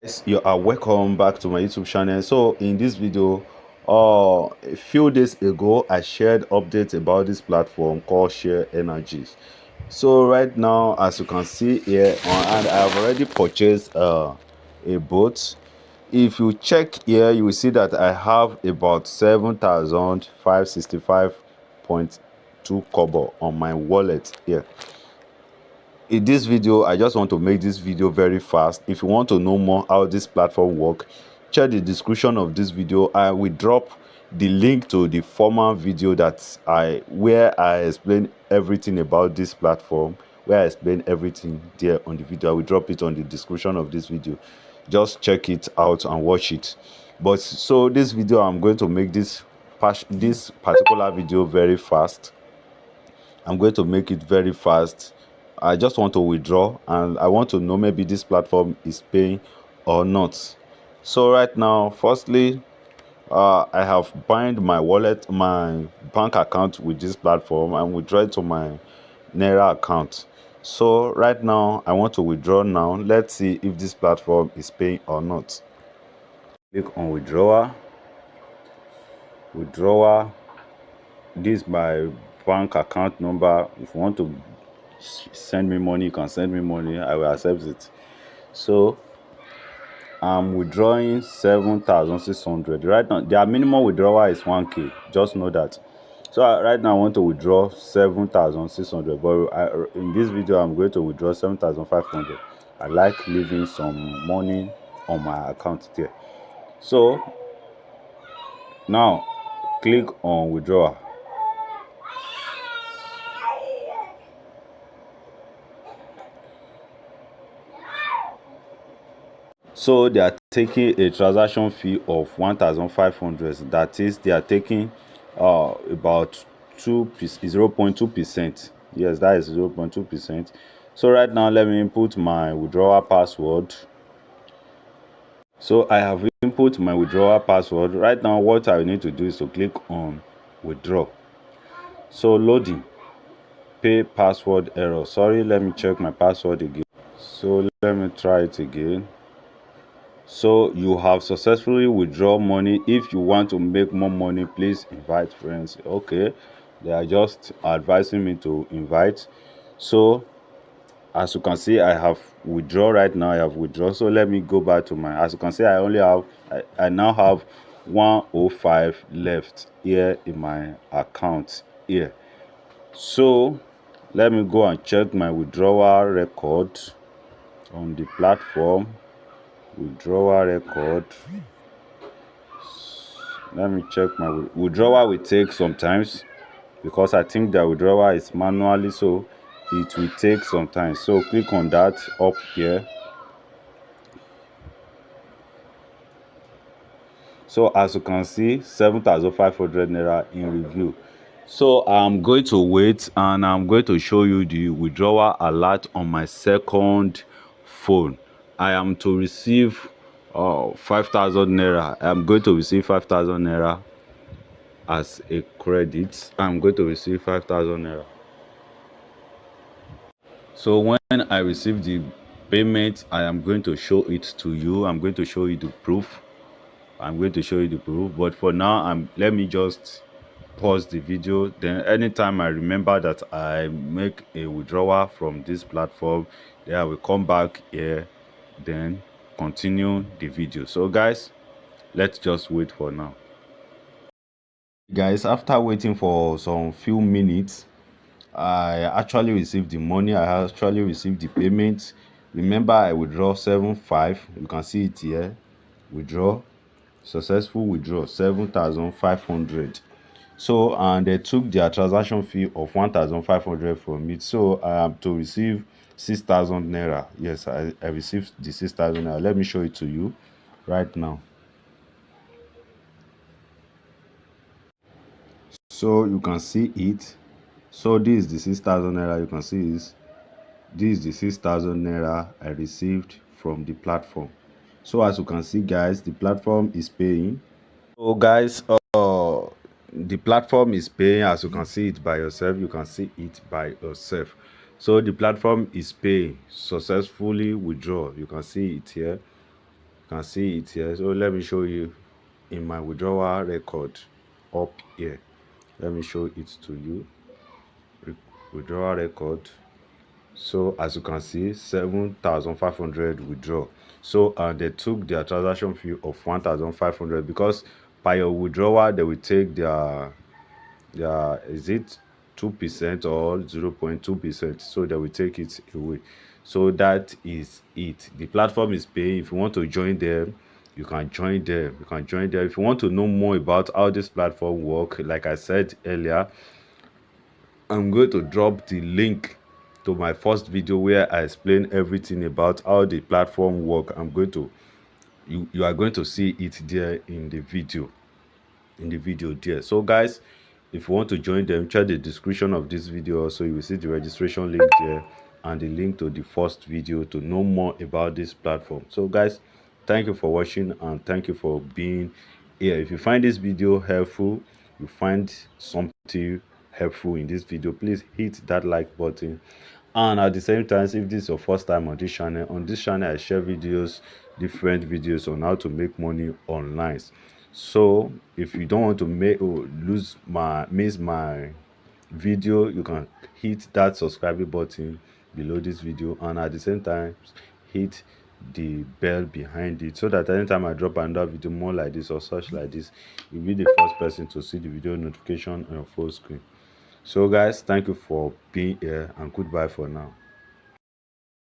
Yes, you are welcome back to my YouTube channel. So in this video, a few days ago I shared updates about this platform called Shareenergys. So right now, as you can see here on, and I have already purchased a boat. If you check here, you will see that I have about 7,565.2 kobo on my wallet here. In this video, I just want to make this video very fast. If you want to know more how this platform work, check the description of this video. I will drop the link to the former video where I explain everything about this platform, where I explain everything there on the video. I will drop it on the description of this video. Just check it out and watch it. But so this video, I'm going to make this particular video very fast. I'm going to make it very fast. I just want to withdraw and I want to know maybe this platform is paying or not. So right now, firstly, I have bind my wallet, my bank account with this platform and withdraw it to my Naira account. So right now, I want to withdraw now. Let's see if this platform is paying or not. Click on withdrawal. Withdrawal. This is my bank account number. If you want to send me money, you can send me money. I will accept it. So I'm withdrawing 7,600 right now. Their minimum withdrawal is 1k. Just know that. So right now I want to withdraw 7,600, but in this video I'm going to withdraw 7,500. I like leaving some money on my account there. So now click on withdrawal. So they are taking a transaction fee of 1,500. That is, they are taking about 0.2%. Yes, that is 0.2%. So right now, let me input my withdrawal password. So I have input my withdrawal password. Right now, what I need to do is to click on withdraw. So loading, pay password error. Sorry, let me check my password again. So let me try it again. So you have successfully withdrawn money. If you want to make more money, please invite friends. Okay, they are just advising me to invite. So as you can see, I have withdrawn right now. I have withdrawn. So let me go back to my, as you can see, I only have, I now have 105 left here in my account here. So let me go and check my withdrawal record on the platform. Withdrawal record. Let me check my withdrawal. Will take sometimes because I think that withdrawal is manually, so it will take some time. So click on that up here. So as you can see, 7,500 naira in review. So I'm going to wait and I'm going to show you the withdrawal alert on my second phone. I am to receive 5,000 naira. I'm going to receive 5,000 naira as a credit. I'm going to receive 5,000 naira. So when I receive the payment, I am going to show it to you. I'm going to show you the proof. But for now, let me just pause the video. Then anytime I remember that I make a withdrawal from this platform, then I will come back here, then continue the video. So guys, let's just wait for now. Guys, after waiting for some few minutes, I actually received the money. I actually received the payment. Remember, I withdraw 7,500. You can see it here. Withdraw, successful withdraw 7,500. So and they took their transaction fee of 1,500 from it. So I am to receive 6,000 naira. Yes, I received the 6,000 naira. Let me show it to you right now. So you can see it. So this is the 6,000 naira. You can see this is the 6,000 naira I received from the platform. So as you can see, guys, the platform is paying. So guys, the platform is paying. As you can see it by yourself, you can see it by yourself. So the platform is paying. Successfully withdraw. You can see it here. can see it here. So let me show you in my withdrawal record up here. Let me show it to you. Withdrawal record. So as you can see, 7,500 withdraw. So they took their transaction fee of 1,500 because by your withdrawal they will take their is it 2% or 0.2%, so they will take it away. So that is it. The platform is paying. If you want to join them, you can join them. If you want to know more about how this platform work, like I said earlier, I'm going to drop the link to my first video where I explain everything about how the platform work. You are going to see it there in the video there. So guys, if you want to join them, check the description of this video. So you will see the registration link there and the link to the first video to know more about this platform. So guys, thank you for watching and thank you for being here. If you find this video helpful, you find something helpful in this video, please hit that like button. And at the same time, if this is your first time on this channel I share different videos on how to make money online. So if you don't want to miss my video, you can hit that subscribe button below this video, and at the same time hit the bell behind it, so that anytime I drop another video more like this or such like this, you'll be the first person to see the video notification on your full screen. So guys, thank you for being here and goodbye for now.